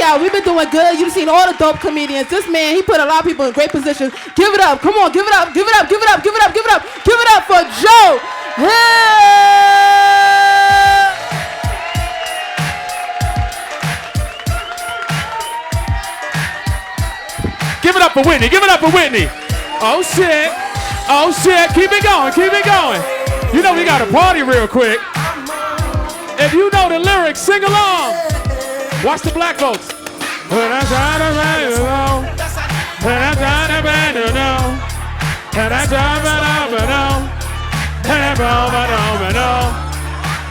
y'all. We've been doing good. You've seen all the dope comedians. This man, he put a lot of people in great positions. Give it up. Come on, give it up. Give it up. Give it up. Give it up. Give it up. Give it up for Joe Hill. Give it up for Whitney. Give it up for Whitney. Oh, shit. Oh, shit. Keep it going. Keep it going. You know we got to party real quick. If you know the lyrics, sing along. Watch the black folks. When I try to make it low. When I try to make it low. And I try to make it low. And I try to make it low.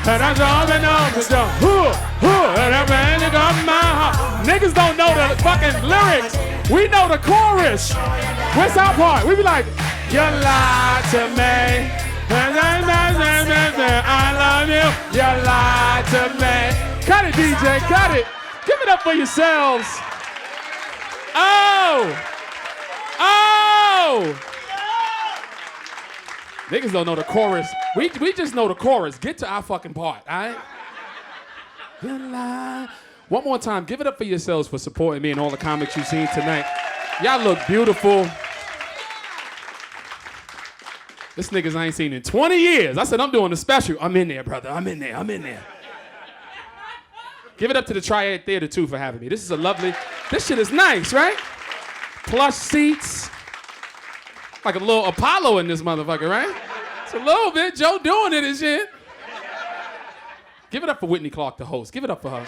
And I try to make it low. And I try to got my heart. Niggas don't know the fucking lyrics. We know the chorus. What's our part? We be like, you lied to me. I love you. You lied to me. Cut it, DJ. Cut it. Give it up for yourselves. Oh. Oh. Niggas don't know the chorus. We just know the chorus. Get to our fucking part, all right? You lied. One more time, give it up for yourselves for supporting me and all the comics you've seen tonight. Y'all look beautiful. This niggas I ain't seen in 20 years. I said, I'm doing a special. I'm in there, brother. I'm in there. I'm in there. Give it up to the Triad Theater, too, for having me. This is a lovely, this shit is nice, right? Plush seats. Like a little Apollo in this motherfucker, right? It's a little bit. Joe doing it and shit. Give it up for Whitney Clark, the host. Give it up for her.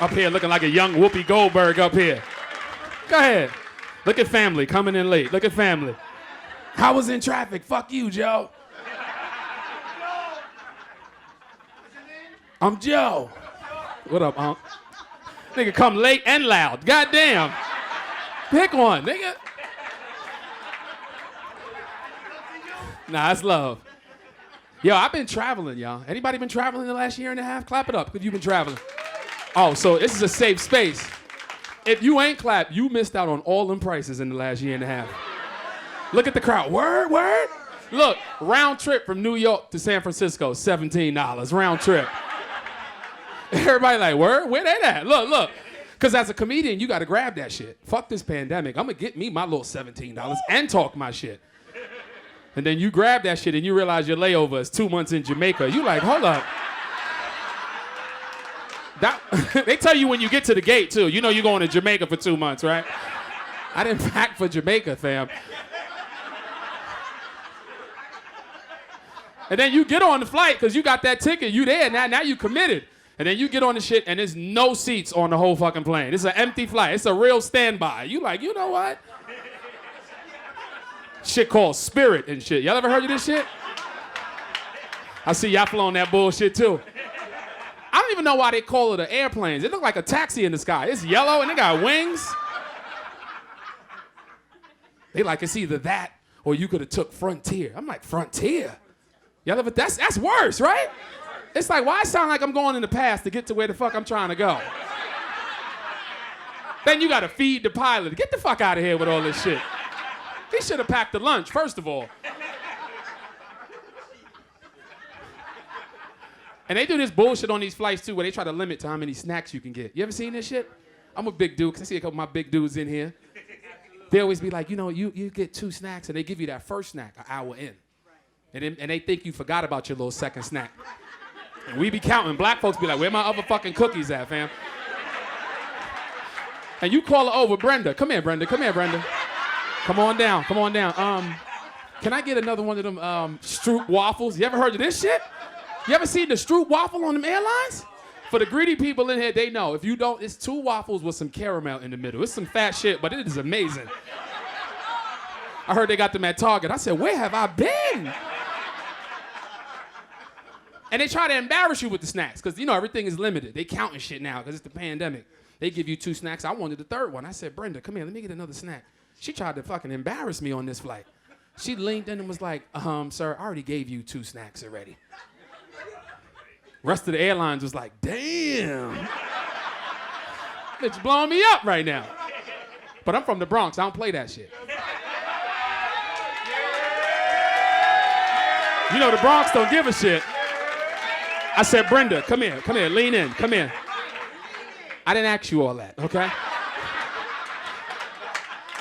Up here looking like a young Whoopi Goldberg up here. Go ahead. Look at family coming in late. Look at family. I was in traffic. Fuck you, Joe. I'm Joe. What up, Unc? Nigga come late and loud. Goddamn. Pick one, nigga. Nah, it's love. Yo, I've been traveling, y'all. Anybody been traveling the last year and a half? Clap it up if you've been traveling. Oh, so this is a safe space. If you ain't clapped, you missed out on all them prices in the last year and a half. Look at the crowd. Word, word. Look, round trip from New York to San Francisco, $17, round trip. Everybody like, word? Where they at? Look, look. Because as a comedian, you got to grab that shit. Fuck this pandemic. I'm going to get me my little $17 and talk my shit. And then you grab that shit and you realize your layover is 2 months in Jamaica. You like, hold up. They tell you when you get to the gate, too. You know you're going to Jamaica for 2 months, right? I didn't pack for Jamaica, fam. And then you get on the flight because you got that ticket. You there. Now you committed. And then you get on the shit and there's no seats on the whole fucking plane. It's an empty flight. It's a real standby. You like, you know what? Shit called Spirit and shit. Y'all ever heard of this shit? I see y'all flown that bullshit, too. I don't even know why they call it an airplane. It look like a taxi in the sky. It's yellow and it got wings. They like, it's either that or you could have took Frontier. I'm like, Frontier? Y'all ever, that's worse, right? It's like, why sound like I'm going in the past to get to where the fuck I'm trying to go? Then you gotta feed the pilot. Get the fuck out of here with all this shit. He should have packed the lunch, first of all. And they do this bullshit on these flights, too, where they try to limit to how many snacks you can get. You ever seen this shit? I'm a big dude, because I see a couple of my big dudes in here. They always be like, you know, you get 2 snacks, and they give you that first snack an hour in. And they think you forgot about your little second snack. And we be counting. Black folks be like, where my other fucking cookies at, fam? And you call her over, Brenda. Come here, Brenda. Come here, Brenda. Come on down. Come on down. Can I get another one of them Stroop waffles? You ever heard of this shit? You ever seen the Stroop waffle on them airlines? For the greedy people in here, they know. If you don't, it's 2 waffles with some caramel in the middle. It's some fat shit, but it is amazing. I heard they got them at Target. I said, where have I been? And they try to embarrass you with the snacks, because, you know, everything is limited. They counting shit now, because it's the pandemic. They give you 2 snacks. I wanted the 3rd one. I said, Brenda, come here. Let me get another snack. She tried to fucking embarrass me on this flight. She leaned in and was like, sir, I already gave you 2 snacks already. Rest of the airlines was like, damn. Bitch blowing me up right now. But I'm from the Bronx. I don't play that shit. You know the Bronx don't give a shit. I said, Brenda, come here, lean in, come here. I didn't ask you all that, okay?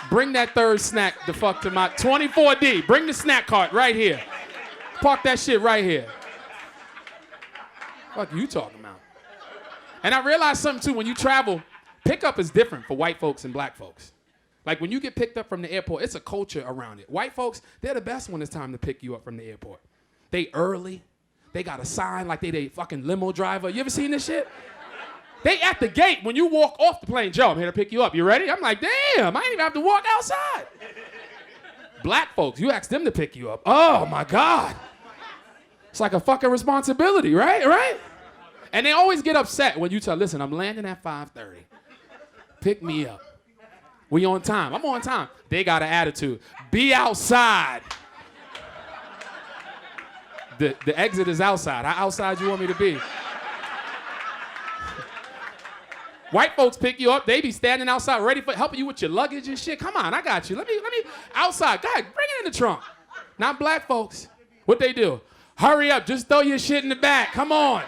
Bring that third snack the fuck to my 24D. Bring the snack cart right here. Park that shit right here. What you talking about? And I realized something too, when you travel, pickup is different for white folks and black folks. Like when you get picked up from the airport, it's a culture around it. White folks, they're the best when it's time to pick you up from the airport. They early. They got a sign like they fucking limo driver. You ever seen this shit? They at the gate when you walk off the plane. Joe, I'm here to pick you up. You ready? I'm like, damn, I ain't even have to walk outside. Black folks, you ask them to pick you up. Oh my God. It's like a fucking responsibility, right? Right? And they always get upset when you tell, listen, I'm landing at 5:30. Pick me up. We on time. I'm on time. They got an attitude. Be outside. The exit is outside. How outside you want me to be? White folks pick you up. They be standing outside ready for helping you with your luggage and shit. Come on, I got you. Let me outside. Go ahead, bring it in the trunk. Not black folks. What they do? Hurry up. Just throw your shit in the back. Come on.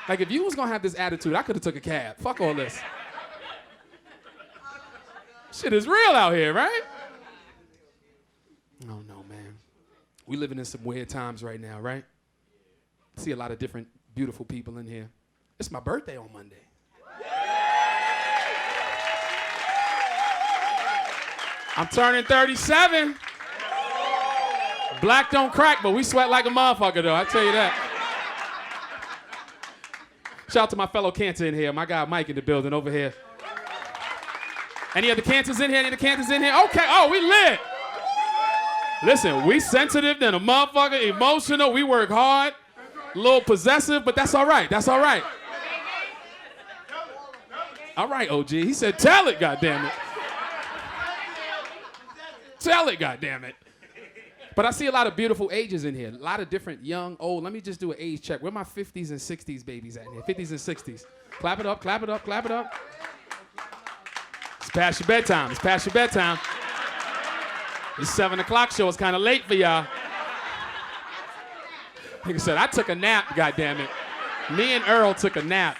Like if you was gonna have this attitude, I could have took a cab. Fuck all this. Shit is real out here, right? Oh no, man. We living in some weird times right now, right? See a lot of different beautiful people in here. It's my birthday on Monday. I'm turning 37. Black don't crack, but we sweat like a motherfucker, though. I tell you that. Shout out to my fellow cancer in here. My guy Mike in the building over here. Any other cancers in here? Any other cancers in here? Okay. Oh, we lit. Listen, we sensitive than a motherfucker, emotional. We work hard. A little possessive, but that's all right. That's all right. All right, OG. He said, tell it, goddammit. Tell it, goddammit. But I see a lot of beautiful ages in here. A lot of different young, old. Let me just do an age check. Where my 50s and 60s babies at here? 50s and 60s. Clap it up, clap it up, clap it up. It's past your bedtime. It's past your bedtime. This 7 o'clock show is kind of late for y'all. Like I said, I took a nap, goddammit. Me and Earl took a nap.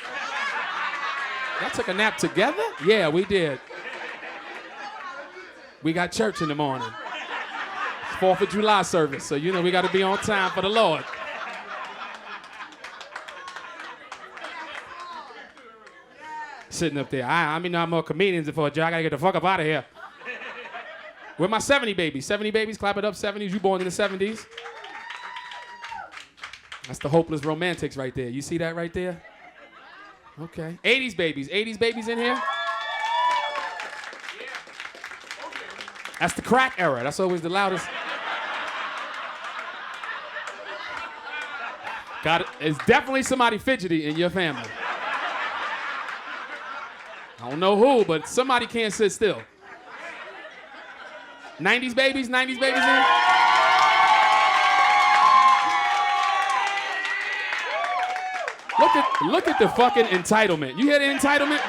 Y'all took a nap together? Yeah, we did. We got church in the morning. 4th of July service, so you know we got to be on time for the Lord. Sitting up there. I mean, I'm more comedians before a job. I got to get the fuck up out of here. Where my 70 babies? 70 babies, clap it up, 70s. You born in the 70s? That's the hopeless romantics right there. You see that right there? Okay. 80s babies. 80s babies in here? That's the crack era. That's always the loudest. Got it. It's definitely somebody fidgety in your family. I don't know who, but somebody can't sit still. 90s babies? 90s babies in here? Look at the fucking entitlement. You hear the entitlement?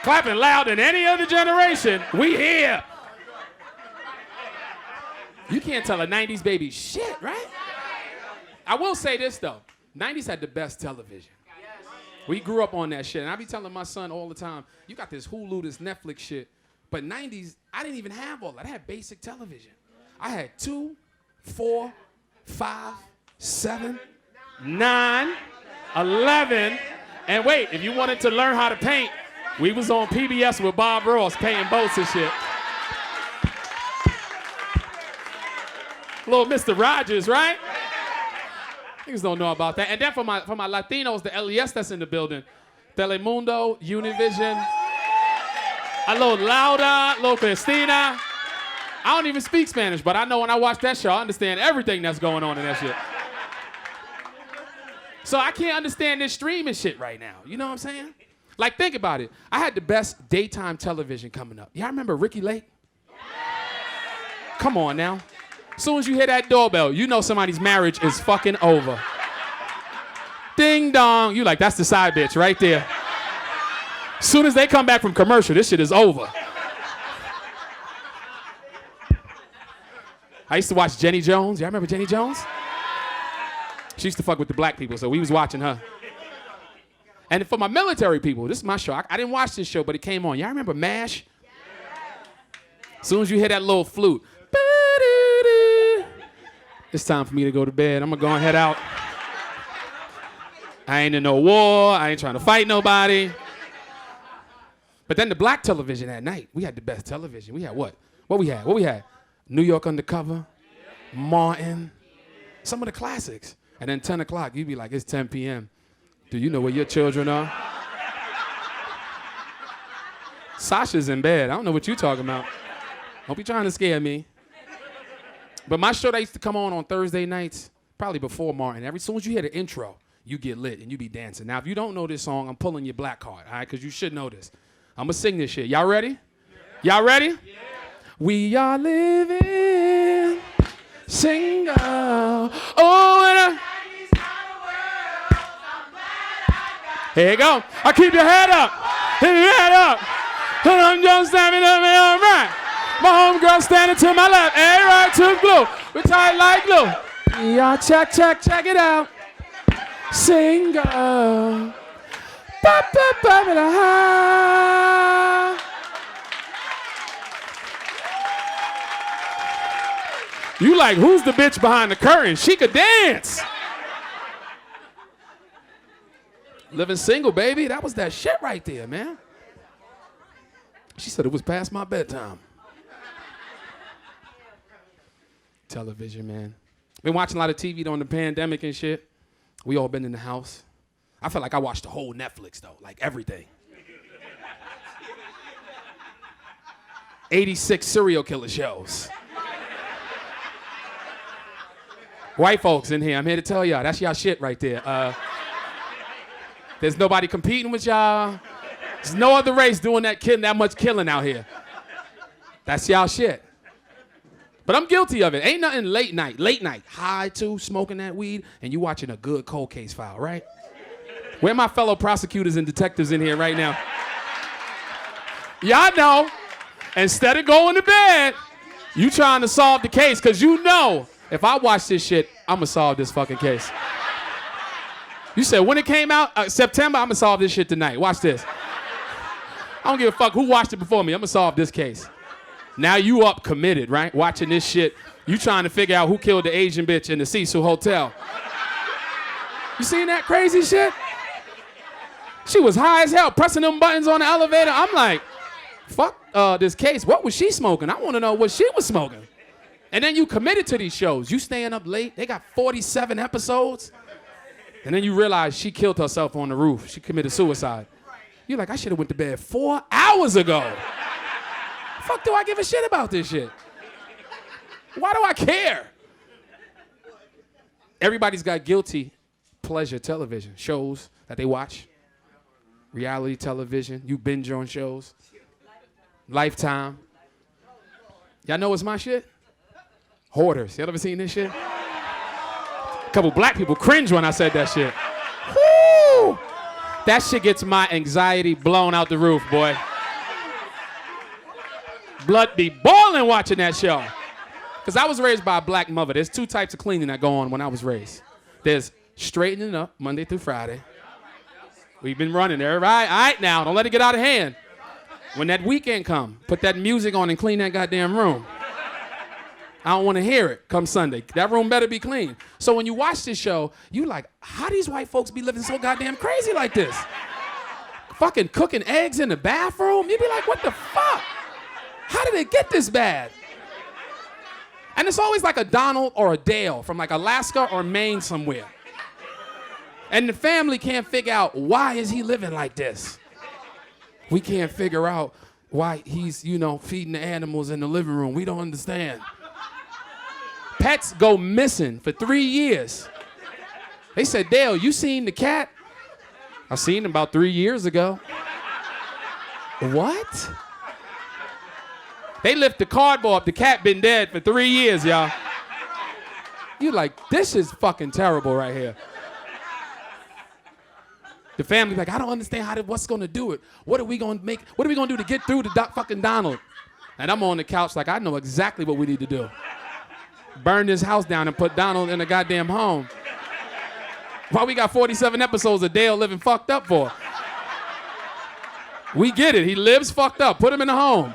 Clapping loud than any other generation. We here. You can't tell a 90s baby shit, right? I will say this, though. 90s had the best television. We grew up on that shit. And I be telling my son all the time, you got this Hulu, this Netflix shit. But 90s, I didn't even have all that. I had basic television. I had 2, 4, 5, 7, 9, 11. And wait, if you wanted to learn how to paint, we was on PBS with Bob Ross painting boats and shit. Little Mr. Rogers, right? Niggas don't know about that. And then for my Latinos, the LES that's in the building, Telemundo, Univision, a little Lauda, little Cristina. I don't even speak Spanish, but I know when I watch that show, I understand everything that's going on in that shit. So I can't understand this streaming shit right now. You know what I'm saying? Like, think about it. I had the best daytime television coming up. Y'all remember Ricky Lake? Come on now. As soon as you hear that doorbell, you know somebody's marriage is fucking over. Ding dong. You like, that's the side bitch right there. As soon as they come back from commercial, this shit is over. I used to watch Jenny Jones. Y'all remember Jenny Jones? She used to fuck with the black people, so we was watching her. And for my military people, this is my show. I didn't watch this show, but it came on. Y'all remember MASH? As soon as you hear that little flute, it's time for me to go to bed. I'm going to go and head out. I ain't in no war. I ain't trying to fight nobody. But then the black television at night, we had the best television. We had what? What we had? New York Undercover, Martin, some of the classics. And then 10 o'clock, you'd be like, it's 10 p.m. Do you know where your children are? Sasha's in bed. I don't know what you're talking about. Don't be trying to scare me. But my show that used to come on Thursday nights, probably before Martin, as soon as you hear the intro, you get lit and you be dancing. Now, if you don't know this song, I'm pulling your black card, all right? Because you should know this. I'm going to sing this shit. Y'all ready? Y'all ready? Yeah. We are living single. Oh, and here you go. I keep your head up. Keep your head up. And I'm just standing up and all right. My homegirl standing to my left. Hey, right to glue. We tight like glue. Yeah, check it out. Single. Ba, ba, ba, ba, da, ha. You like, who's the bitch behind the curtain? She could dance. Living single, baby. That was that shit right there, man. She said it was past my bedtime. Television, man. Been watching a lot of TV during the pandemic and shit. We all been in the house. I feel like I watched the whole Netflix, though. Like, everything. 86 serial killer shows. White folks in here, I'm here to tell y'all, that's y'all shit right there. There's nobody competing with y'all. There's no other race doing that much killing out here. That's y'all shit. But I'm guilty of it. Ain't nothing late night, high too, smoking that weed, and you watching a good cold case file, right? Where are my fellow prosecutors and detectives in here right now? Y'all know, instead of going to bed, you trying to solve the case, because you know, if I watch this shit, I'm going to solve this fucking case. You said when it came out, September, I'm going to solve this shit tonight. Watch this. I don't give a fuck who watched it before me. I'm going to solve this case. Now you up committed, right? Watching this shit. You trying to figure out who killed the Asian bitch in the Cecil Hotel. You seen that crazy shit? She was high as hell, pressing them buttons on the elevator. I'm like, fuck this case. What was she smoking? I want to know what she was smoking. And then you committed to these shows. You staying up late. They got 47 episodes. And then you realize she killed herself on the roof. She committed suicide. You're like, I should have went to bed 4 hours ago. Fuck do I give a shit about this shit? Why do I care? Everybody's got guilty pleasure television shows that they watch. Reality television. You binge on shows. Lifetime. Y'all know what's my shit? Hoarders. Y'all ever seen this shit? A couple black people cringe when I said that shit. Woo! That shit gets my anxiety blown out the roof, boy. Blood be boiling watching that show. Because I was raised by a black mother. There's two types of cleaning that go on when I was raised. There's straightening up Monday through Friday. We've been running there, right? All right now, don't let it get out of hand. When that weekend come, put that music on and clean that goddamn room. I don't want to hear it come Sunday. That room better be clean. So when you watch this show, you like, how these white folks be living so goddamn crazy like this? Fucking cooking eggs in the bathroom? You be like, what the fuck? How did it get this bad? And it's always like a Donald or a Dale from like Alaska or Maine somewhere. And the family can't figure out, why is he living like this? We can't figure out why he's, feeding the animals in the living room. We don't understand. Pets go missing for 3 years. They said, Dale, you seen the cat? I seen him about 3 years ago. What? They lift the cardboard up. The cat been dead for 3 years, y'all. You like, this is fucking terrible right here. The family like, I don't understand what's gonna do it. What are we gonna do to get through to fucking Donald? And I'm on the couch like, I know exactly what we need to do. Burn this house down and put Donald in a goddamn home. Why we got 47 episodes of Dale living fucked up for? We get it. He lives fucked up. Put him in a home.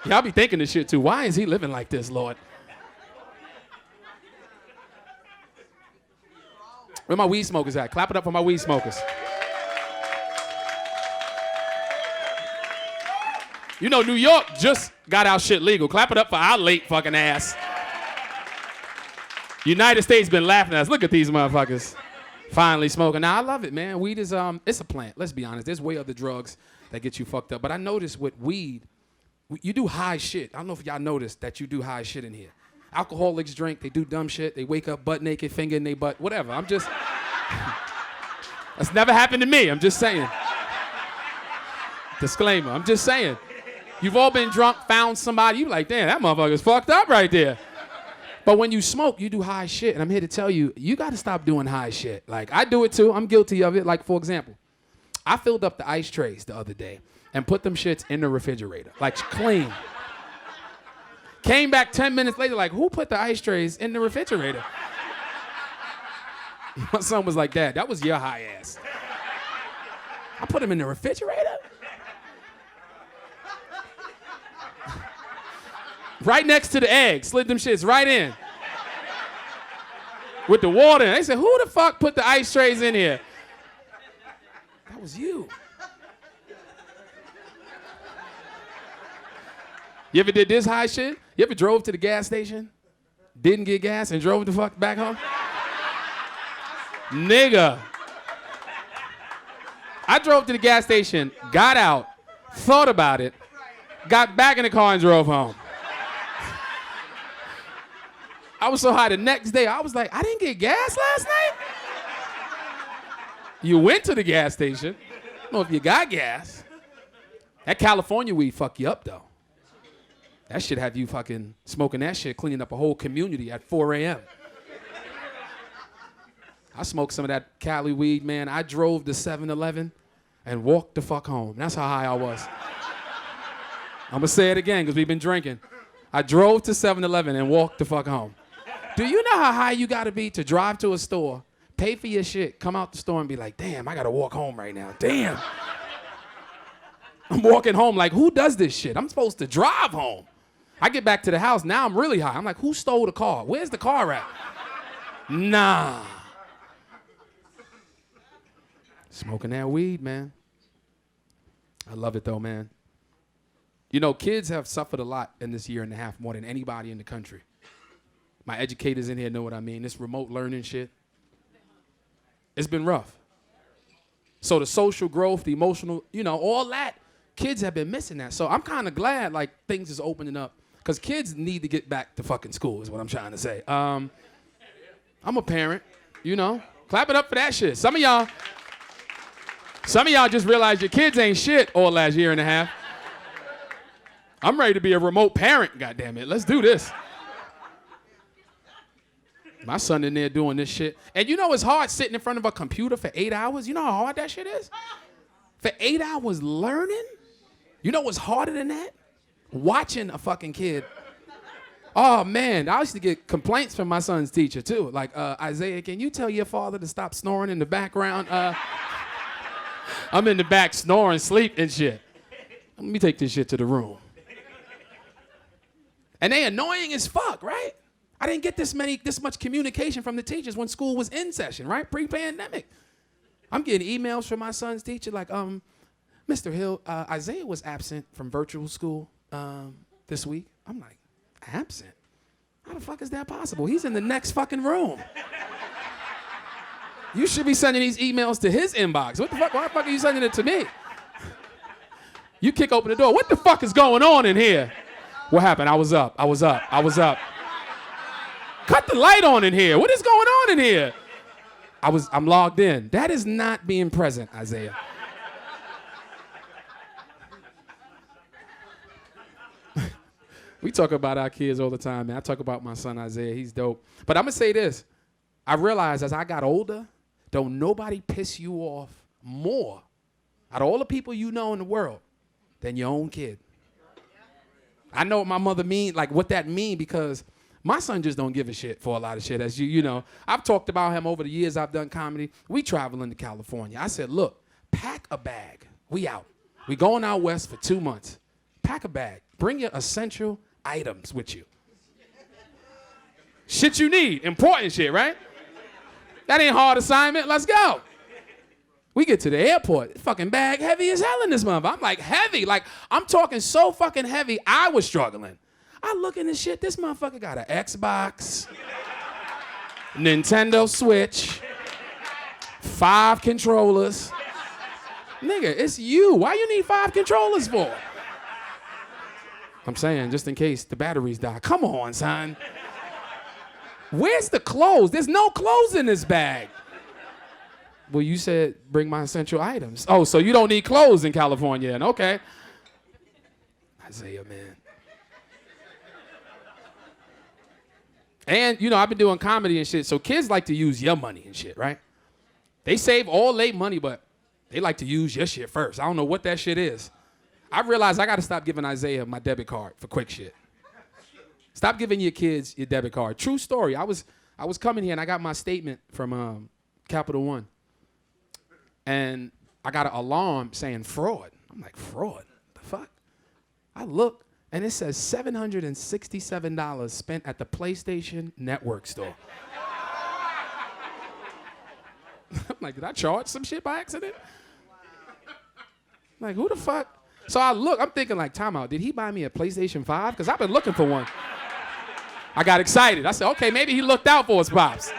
Y'all be thinking this shit too. Why is he living like this, Lord? Where my weed smokers at? Clap it up for my weed smokers. You know, New York just got our shit legal. Clap it up for our late fucking ass. United States been laughing at us. Look at these motherfuckers finally smoking. Now, I love it, man. Weed is, it's a plant. Let's be honest. There's way other drugs that get you fucked up. But I noticed with weed, you do high shit. I don't know if y'all noticed that you do high shit in here. Alcoholics drink, they do dumb shit. They wake up butt naked, finger in their butt, whatever. I'm just, that's never happened to me. I'm just saying. Disclaimer, I'm just saying. You've all been drunk, found somebody, you like, damn, that motherfucker's fucked up right there. But when you smoke, you do high shit. And I'm here to tell you, you got to stop doing high shit. Like, I do it too. I'm guilty of it. Like, for example, I filled up the ice trays the other day and put them shits in the refrigerator. Like, clean. Came back 10 minutes later, like, who put the ice trays in the refrigerator? My son was like, Dad, that was your high ass. I put them in the refrigerator? Right next to the eggs, slid them shits right in. With the water. They said, who the fuck put the ice trays in here? That was you. You ever did this high shit? You ever drove to the gas station, didn't get gas, and drove the fuck back home? Nigga. I drove to the gas station, got out, thought about it, got back in the car and drove home. I was so high the next day, I was like, I didn't get gas last night? You went to the gas station. I don't know if you got gas. That California weed fuck you up, though. That shit have you fucking smoking that shit, cleaning up a whole community at 4 a.m. I smoked some of that Cali weed, man. I drove to 7-Eleven and walked the fuck home. That's how high I was. I'm gonna say it again, because we've been drinking. I drove to 7-Eleven and walked the fuck home. Do you know how high you gotta be to drive to a store, pay for your shit, come out the store and be like, damn, I gotta walk home right now, damn. I'm walking home like, who does this shit? I'm supposed to drive home. I get back to the house, now I'm really high. I'm like, who stole the car? Where's the car at? Nah. Smoking that weed, man. I love it though, man. You know, kids have suffered a lot in this year and a half, more than anybody in the country. My educators in here know what I mean. This remote learning shit. It's been rough. So the social growth, the emotional, you know, all that, kids have been missing that. So I'm kind of glad, like, things is opening up. Because kids need to get back to fucking school is what I'm trying to say. I'm a parent, you know. Clap it up for that shit. Some of y'all just realized your kids ain't shit all last year and a half. I'm ready to be a remote parent, goddammit. Let's do this. My son in there doing this shit. And you know it's hard sitting in front of a computer for 8 hours? You know how hard that shit is? For 8 hours learning? You know what's harder than that? Watching a fucking kid. Oh, man, I used to get complaints from my son's teacher, too. Like, Isaiah, can you tell your father to stop snoring in the background? I'm in the back snoring, sleep and shit. Let me take this shit to the room. And they annoying as fuck, right? I didn't get this much communication from the teachers when school was in session, right? Pre-pandemic. I'm getting emails from my son's teacher like, Mr. Hill, Isaiah was absent from virtual school this week. I'm like, absent? How the fuck is that possible? He's in the next fucking room. You should be sending these emails to his inbox. What the fuck? Why the fuck are you sending it to me? You kick open the door. What the fuck is going on in here? What happened? I was up. Cut the light on in here. What is going on in here? I'm logged in. That is not being present, Isaiah. We talk about our kids all the time, man. I talk about my son, Isaiah. He's dope. But I'm going to say this. I realized as I got older, don't nobody piss you off more out of all the people you know in the world than your own kid. I know what my mother mean, like what that mean, because My son just don't give a shit for a lot of shit. As you know, I've talked about him over the years I've done comedy. We traveling to California. I said, look, pack a bag. We out. We going out west for 2 months. Pack a bag. Bring your essential items with you. Shit you need. Important shit, right? That ain't hard assignment. Let's go. We get to the airport. Fucking bag heavy as hell in this month. I'm like, heavy. Like, I'm talking so fucking heavy, I was struggling. I look in this shit, this motherfucker got an Xbox, Nintendo Switch, 5 controllers. Nigga, it's you. Why you need 5 controllers for? I'm saying, just in case the batteries die. Come on, son. Where's the clothes? There's no clothes in this bag. Well, you said bring my essential items. Oh, so you don't need clothes in California, and okay. Isaiah, man. And, you know, I've been doing comedy and shit, so kids like to use your money and shit, right? They save all their money, but they like to use your shit first. I don't know what that shit is. I realized I got to stop giving Isaiah my debit card for quick shit. Stop giving your kids your debit card. True story. I was coming here, and I got my statement from Capital One. And I got an alarm saying fraud. I'm like, fraud? The fuck? I look. And it says $767 spent at the PlayStation Network store. I'm like, did I charge some shit by accident? I'm like, who the fuck? So I look, I'm thinking like, timeout, did he buy me a PlayStation 5? Because I've been looking for one. I got excited. I said, okay, maybe he looked out for his pops.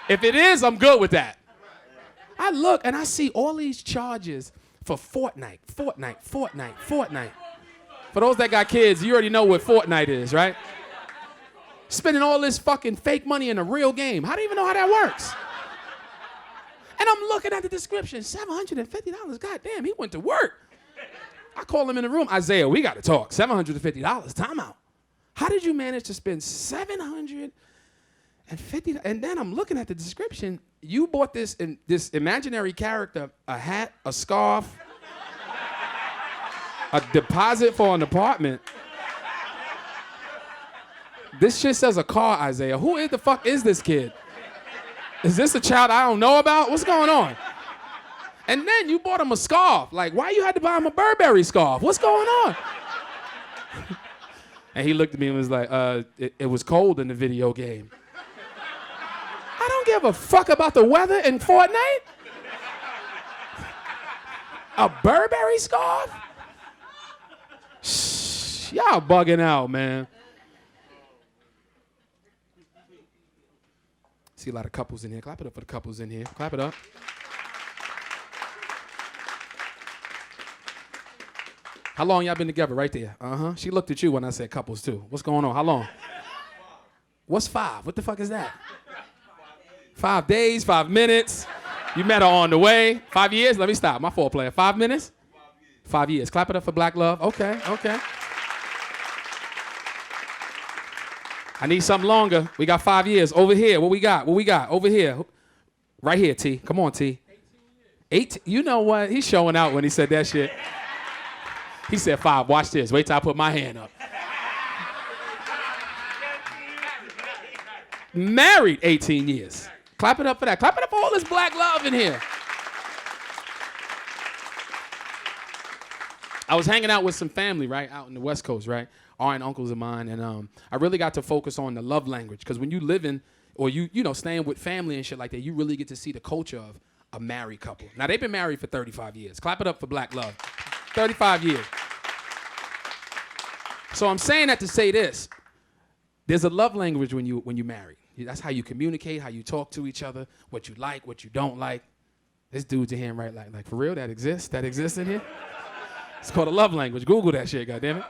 If it is, I'm good with that. I look and I see all these charges for Fortnite. For those that got kids, you already know what Fortnite is, right? Spending all this fucking fake money in a real game. How do you even know how that works? And I'm looking at the description, $750. God damn, he went to work. I call him in the room. Isaiah, we got to talk. $750, time out. How did you manage to spend $750? And then I'm looking at the description. You bought this imaginary character, a hat, a scarf, a deposit for an apartment. This shit says a car, Isaiah. Who the fuck is this kid? Is this a child I don't know about? What's going on? And then you bought him a scarf. Like, why you had to buy him a Burberry scarf? What's going on? And he looked at me and was like, it was cold in the video game. I don't give a fuck about the weather in Fortnite. A Burberry scarf? Shh, y'all bugging out, man. See a lot of couples in here. Clap it up for the couples in here. Clap it up. How long y'all been together? Right there. Uh-huh. She looked at you when I said couples too. What's going on? How long? What's 5? What the fuck is that? 5 days, 5 minutes. You met her on the way. 5 years? Let me stop. My foreplay. 5 minutes? 5 years. Clap it up for Black Love. Okay, okay. I need something longer. We got 5 years. Over here. What we got? What we got? Over here. Right here, T. Come on, T. 18. You know what? He's showing out when he said that shit. He said 5. Watch this. Wait till I put my hand up. Married 18 years. Clap it up for that. Clap it up for all this black love in here. I was hanging out with some family, right, out in the West Coast, right? Aunt and uncles of mine, and I really got to focus on the love language, because when you live in, or you know, staying with family and shit like that, you really get to see the culture of a married couple. Now, they've been married for 35 years. Clap it up for black love. 35 years. So I'm saying that to say this. There's a love language when you marry. That's how you communicate, how you talk to each other, what you like, what you don't like. This dude's in here, right? Like for real, that exists? That exists in here? It's called a love language. Google that shit, goddammit.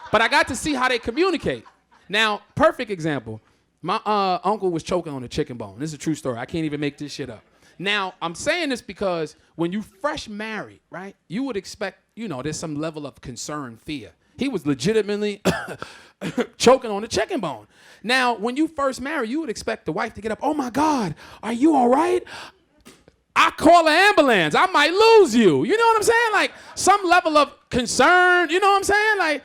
But I got to see how they communicate. Now, perfect example. My uncle was choking on a chicken bone. This is a true story. I can't even make this shit up. Now, I'm saying this because when you fresh married, right, you would expect, you know, there's some level of concern, fear. He was legitimately choking on a chicken bone. Now, when you first marry, you would expect the wife to get up. Oh, my God, are you all right? I call an ambulance. I might lose you. You know what I'm saying? Like, some level of concern. You know what I'm saying? Like,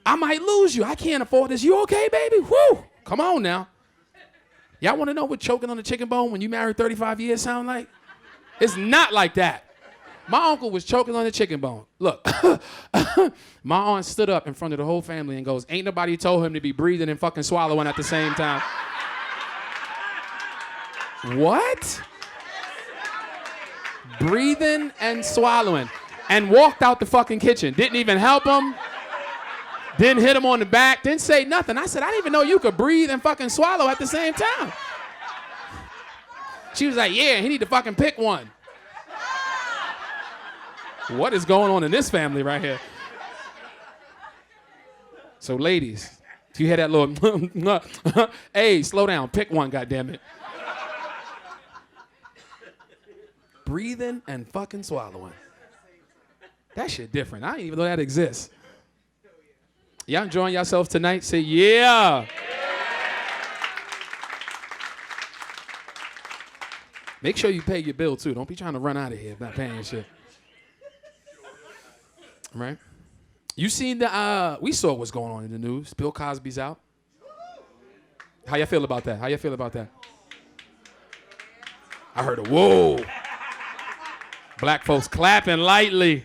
I might lose you. I can't afford this. You okay, baby? Woo! Come on now. Y'all want to know what choking on the chicken bone when you married 35 years sound like? It's not like that. My uncle was choking on the chicken bone. Look, my aunt stood up in front of the whole family and goes, ain't nobody told him to be breathing and fucking swallowing at the same time. What? Breathing and swallowing. And walked out the fucking kitchen. Didn't even help him. Didn't hit him on the back. Didn't say nothing. I said, I didn't even know you could breathe and fucking swallow at the same time. She was like, yeah, he need to fucking pick one. What is going on in this family right here? So ladies, if you hear that little, hey, slow down, pick one, goddammit. Breathing and fucking swallowing. That shit different. I didn't even know that exists. Y'all enjoying yourselves tonight? Say yeah. Make sure you pay your bill too. Don't be trying to run out of here if not paying your shit. Right? You seen we saw what's going on in the news. Bill Cosby's out. How y'all feel about that? How y'all feel about that? I heard a whoa. Black folks clapping lightly.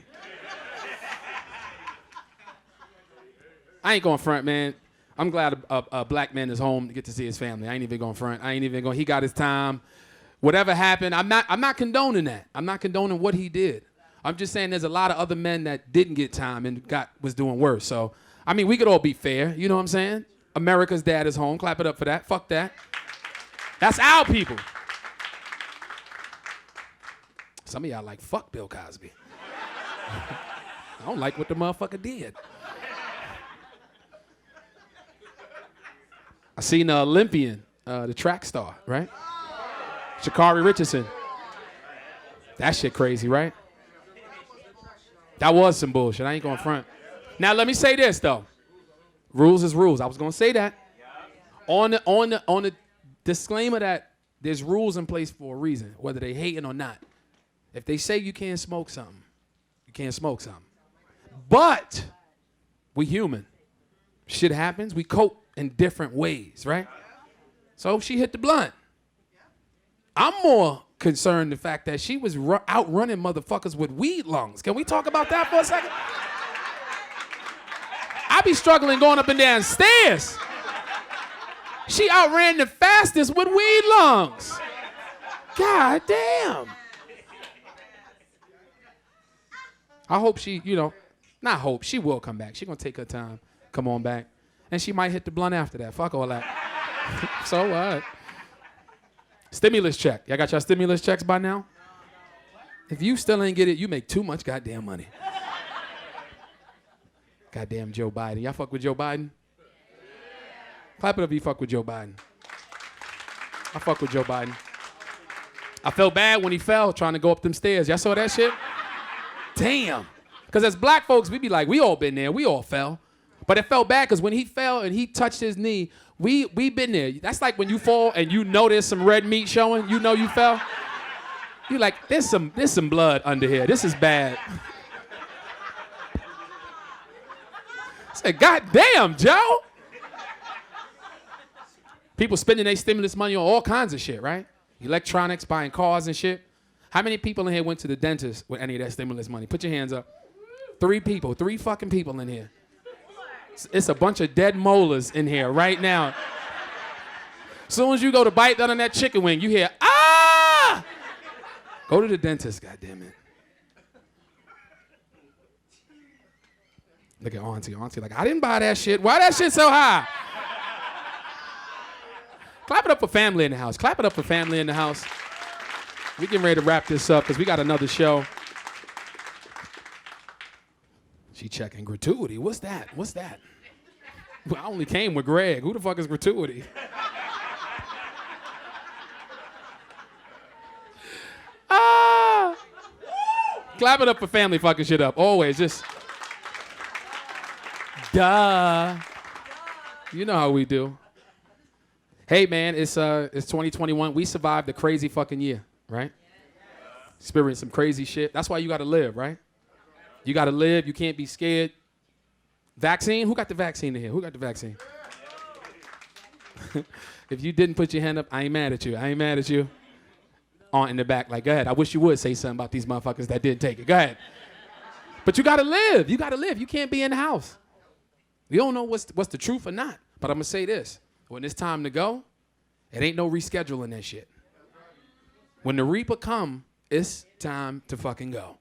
I ain't going front, man. I'm glad a black man is home to get to see his family. I ain't even going front. He got his time. Whatever happened, I'm not condoning that. I'm not condoning what he did. I'm just saying there's a lot of other men that didn't get time and was doing worse. So, I mean, we could all be fair. You know what I'm saying? America's dad is home. Clap it up for that. Fuck that. That's our people. Some of y'all like, fuck Bill Cosby. I don't like what the motherfucker did. I seen the Olympian, the track star, right? Sha'Carri Richardson. That shit crazy, right? That was some bullshit. I ain't going front. Now let me say this though. Rules is rules. I was gonna say that. On the disclaimer that there's rules in place for a reason, whether they hating or not. If they say you can't smoke something, you can't smoke something. But we human. Shit happens. We cope in different ways, right? So she hit the blunt. I'm more concerned the fact that she was outrunning motherfuckers with weed lungs. Can we talk about that for a second? I be struggling going up and down stairs. She outran the fastest with weed lungs. God damn. I hope she, not hope, she will come back. She gonna take her time, come on back. And she might hit the blunt after that. Fuck all that. So what? Stimulus check. Y'all got your stimulus checks by now? If you still ain't get it, you make too much goddamn money. Goddamn Joe Biden. Y'all fuck with Joe Biden? Clap it up if you fuck with Joe Biden. I fuck with Joe Biden. I felt bad when he fell trying to go up them stairs. Y'all saw that shit? Damn. Because as black folks, we be like, we all been there. We all fell. But it felt bad because when he fell and he touched his knee, we been there. That's like when you fall and you know there's some red meat showing. You know you fell. You like, there's some blood under here. This is bad. I said, God damn, Joe. People spending their stimulus money on all kinds of shit, right? Electronics, buying cars and shit. How many people in here went to the dentist with any of that stimulus money? Put your hands up. 3 people. 3 fucking people in here. It's a bunch of dead molars in here right now. As soon as you go to bite down on that chicken wing, you hear, ah! Go to the dentist, goddammit. Look at Auntie. Auntie like, I didn't buy that shit. Why that shit so high? Clap it up for family in the house. Clap it up for family in the house. We getting ready to wrap this up because we got another show. She checking gratuity. What's that? What's that? Well, I only came with Greg. Who the fuck is gratuity? Clap it up for family fucking shit up. Always just. Duh. You know how we do. Hey man, it's 2021. We survived a crazy fucking year, right? Experienced some crazy shit. That's why you gotta live, right? You gotta live. You can't be scared. Vaccine? Who got the vaccine in here? Who got the vaccine? If you didn't put your hand up, I ain't mad at you. I ain't mad at you. Aunt in the back, like, go ahead. I wish you would say something about these motherfuckers that didn't take it. Go ahead. But you gotta live. You gotta live. You can't be in the house. You don't know what's the truth or not. But I'm gonna say this. When it's time to go, it ain't no rescheduling that shit. When the Reaper come, it's time to fucking go.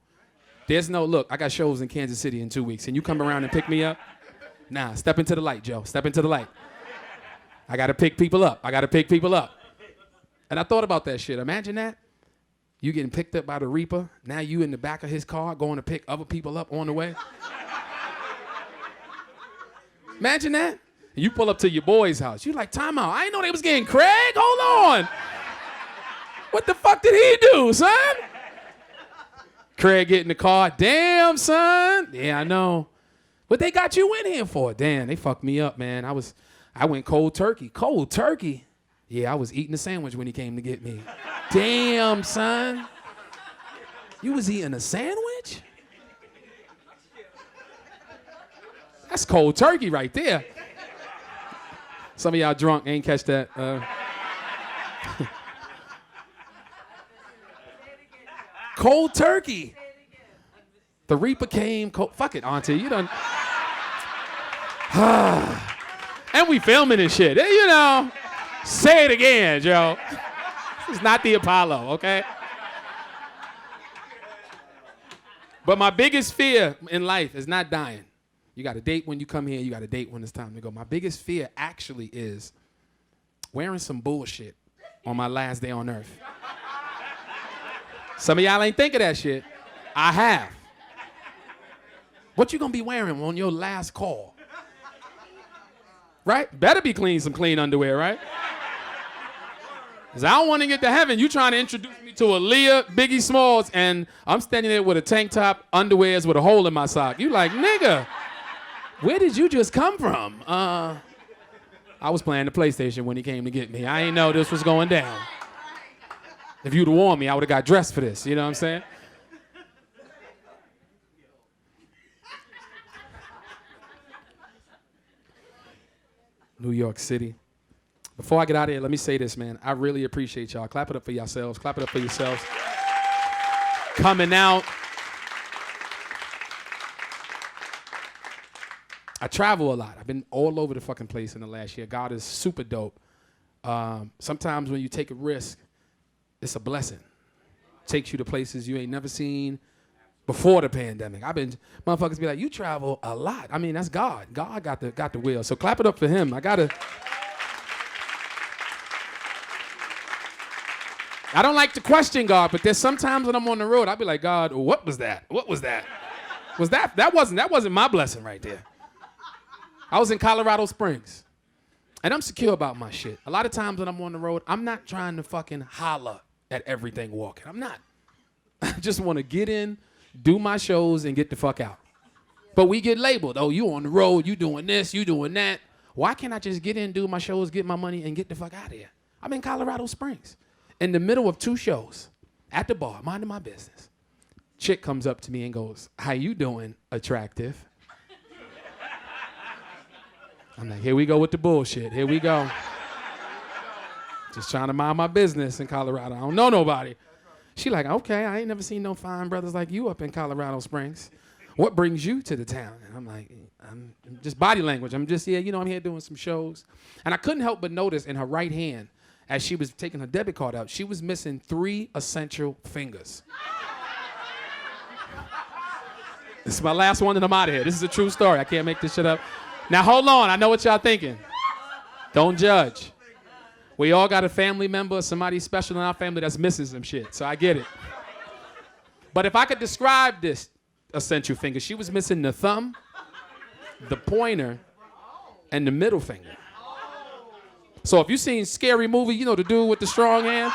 There's no, look, I got shows in Kansas City in 2 weeks, and you come around and pick me up? Nah, step into the light, Joe. Step into the light. I gotta pick people up. And I thought about that shit. Imagine that. You getting picked up by the Reaper. Now you in the back of his car going to pick other people up on the way. Imagine that. And you pull up to your boy's house. You like, time out. I didn't know they was getting Craig. Hold on. What the fuck did he do, son? Craig get in the car. Damn, son. Yeah, I know. What they got you in here for? Damn, they fucked me up, man. I went cold turkey. Cold turkey? Yeah, I was eating a sandwich when he came to get me. Damn, son. You was eating a sandwich? That's cold turkey right there. Some of y'all drunk, ain't catch that. Cold turkey. The Reaper came cold. Fuck it, auntie. You done. And we filming this shit. You know. Say it again, Joe. It's not the Apollo, okay? But my biggest fear in life is not dying. You got to date when you come here. You got to date when it's time to go. My biggest fear actually is wearing some bullshit on my last day on earth. Some of y'all ain't think of that shit. I have. What you gonna be wearing on your last call? Right? Better be some clean underwear, right? Because I don't want to get to heaven. You trying to introduce me to Aaliyah, Biggie Smalls, and I'm standing there with a tank top, underwears with a hole in my sock. You like, nigga, where did you just come from? I was playing the PlayStation when he came to get me. I ain't know this was going down. If you'd have warned me, I would have got dressed for this. You know what I'm saying? New York City. Before I get out of here, let me say this, man. I really appreciate y'all. Clap it up for yourselves. Clap it up for yourselves. Coming out. I travel a lot. I've been all over the fucking place in the last year. God is super dope. Sometimes when you take a risk, it's a blessing. Takes you to places you ain't never seen before the pandemic. Motherfuckers be like, you travel a lot. I mean, that's God. God got the will. So clap it up for him. I don't like to question God, but there's sometimes when I'm on the road, I'll be like, God, what was that? What was that? That wasn't my blessing right there. I was in Colorado Springs. And I'm secure about my shit. A lot of times when I'm on the road, I'm not trying to fucking holler at everything walking. I'm not. I just want to get in, do my shows, and get the fuck out. But we get labeled. Oh, you on the road, you doing this, you doing that. Why can't I just get in, do my shows, get my money, and get the fuck out of here? I'm in Colorado Springs. In the middle of 2 shows, at the bar, minding my business. Chick comes up to me and goes, how you doing, attractive? I'm like, here we go with the bullshit. Here we go. Just trying to mind my business in Colorado. I don't know nobody. She like, okay, I ain't never seen no fine brothers like you up in Colorado Springs. What brings you to the town? And I'm like, I'm just body language. I'm just, I'm here doing some shows. And I couldn't help but notice in her right hand, as she was taking her debit card out, she was missing 3 essential fingers. This is my last one and I'm out of here. This is a true story. I can't make this shit up. Now, hold on. I know what y'all thinking. Don't judge. We all got a family member, somebody special in our family that's missing some shit, so I get it. But if I could describe this essential finger, she was missing the thumb, the pointer, and the middle finger. So if you've seen Scary Movie, you know the dude with the strong hand?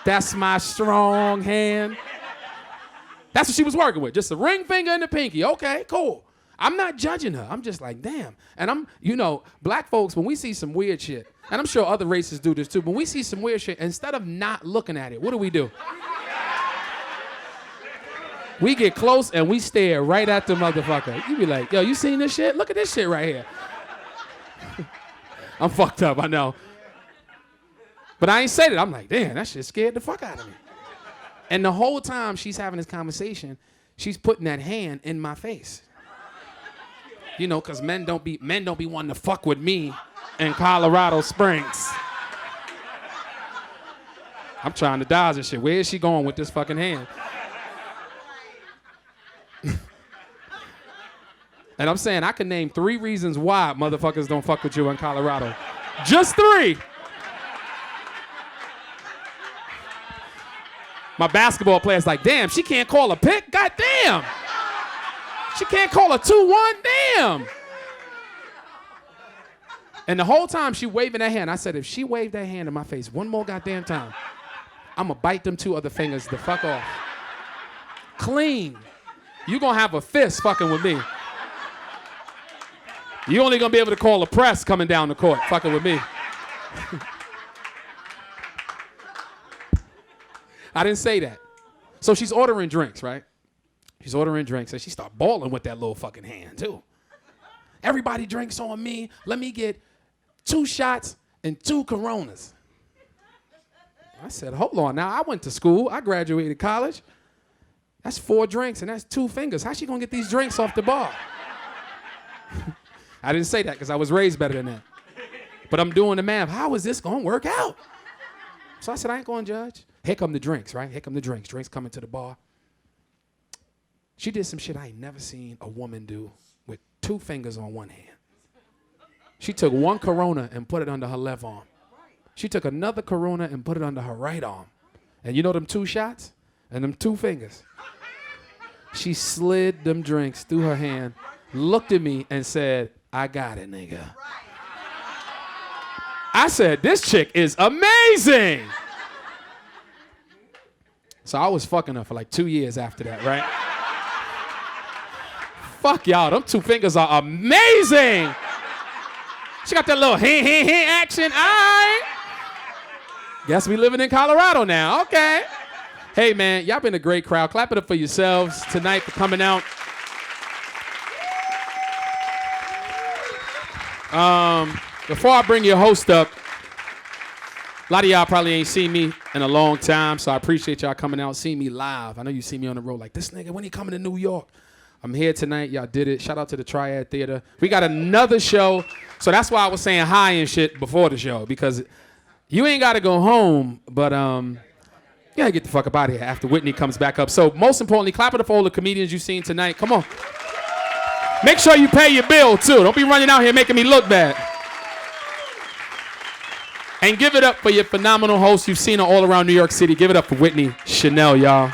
That's my strong hand. That's what she was working with, just the ring finger and the pinky. Okay, cool. I'm not judging her. I'm just like, damn. And black folks, when we see some weird shit, and I'm sure other races do this too, when we see some weird shit, instead of not looking at it, what do? We get close and we stare right at the motherfucker. You be like, yo, you seen this shit? Look at this shit right here. I'm fucked up, I know. But I ain't said it. I'm like, damn, that shit scared the fuck out of me. And the whole time she's having this conversation, she's putting that hand in my face. You know, cause men don't be wanting to fuck with me in Colorado Springs. I'm trying to dodge this shit. Where is she going with this fucking hand? And I'm saying I can name 3 reasons why motherfuckers don't fuck with you in Colorado. Just 3. My basketball player's like, damn, she can't call a pick? God damn. She can't call a 2-1? Damn. And the whole time she waving that hand, I said, if she waved that hand in my face one more goddamn time, I'm gonna bite them 2 other fingers the fuck off. Clean. You gonna have a fist fucking with me. You only gonna be able to call a press coming down the court fucking with me. I didn't say that. So she's ordering drinks, right? She's ordering drinks and she start balling with that little fucking hand too. Everybody drinks on me. Let me get 2 shots and 2 Coronas. I said, hold on now. I went to school. I graduated college. That's 4 drinks and that's 2 fingers. How's she gonna get these drinks off the bar? I didn't say that because I was raised better than that. But I'm doing the math. How is this gonna work out? So I said, I ain't gonna judge. Here come the drinks, right? Here come the drinks. Drinks coming to the bar. She did some shit I ain't never seen a woman do with 2 fingers on one hand. She took 1 Corona and put it under her left arm. She took another Corona and put it under her right arm. And you know them 2 shots and them 2 fingers? She slid them drinks through her hand, looked at me and said, I got it, nigga. I said, this chick is amazing. So I was fucking her for like 2 years after that, right? Fuck y'all, them 2 fingers are amazing. She got that little hand action. All right. Guess we living in Colorado now. Okay. Hey, man, y'all been a great crowd. Clap it up for yourselves tonight for coming out. Before I bring your host up, a lot of y'all probably ain't seen me in a long time, so I appreciate y'all coming out, seeing me live. I know you see me on the road like, this nigga, when he coming to New York? I'm here tonight. Y'all did it. Shout out to the Triad Theater. We got another show, so that's why I was saying hi and shit before the show, because you ain't got to go home, but you gotta get the fuck up out of here after Whitney comes back up. So most importantly, clap it up for all the comedians you've seen tonight. Come on. Make sure you pay your bill, too. Don't be running out here making me look bad. And give it up for your phenomenal hosts. You've seen her all around New York City. Give it up for Whitney Chanel, y'all.